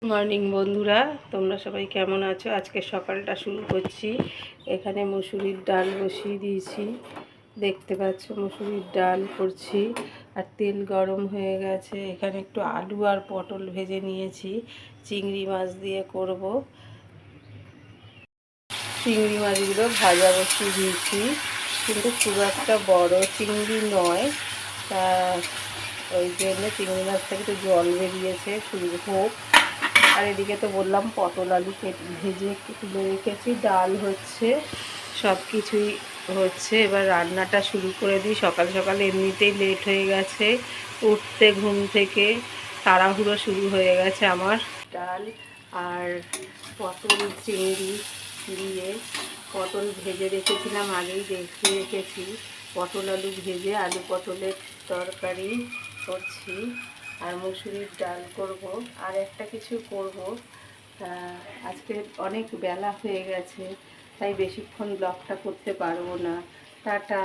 Morning বন্ধুরা, তোমরা সবাই কেমন আছো? আজকে সকালটা শুরু করছি। এখানে মুসুরির ডাল বসিয়ে দিয়েছি, দেখতে পাচ্ছ মুসুরির ডাল করছি। আর তেল গরম হয়ে গেছে। এখানে একটু আলু আর পটল ভেজে নিয়েছি, চিংড়ি মাছ দিয়ে করব। চিংড়ি মাছগুলো ভাজা বসিয়ে দিয়েছি, কিন্তু খুব একটা বড় চিংড়ি নয়, তা ওই জন্য চিংড়ি মাছটা একটু জল বেরিয়েছে, শুরু হোক। আর এদিকে তো বললাম পটল আলু ভেজে একটু তুলে রেখেছি, ডাল হচ্ছে, সব কিছুই হচ্ছে। এবার রান্নাটা শুরু করে দিই। সকাল সকাল এমনিতেই লেট হয়ে গেছে উঠতে, ঘুম থেকে তাড়াহুড়ো শুরু হয়ে গেছে আমার। ডাল আর পটল চিংড়ি দিয়ে, পটল ভেজে রেখেছিলাম, আগেই দেখিয়ে রেখেছি। পটল আলু ভেজে আলু পটলের তরকারি করছি, আর মুসুরির ডাল করব, আর একটা কিছু করব। তা আজকে অনেক বেলা হয়ে গেছে, তাই বেশিক্ষণ ব্লগটা করতে পারবো না। টাটা।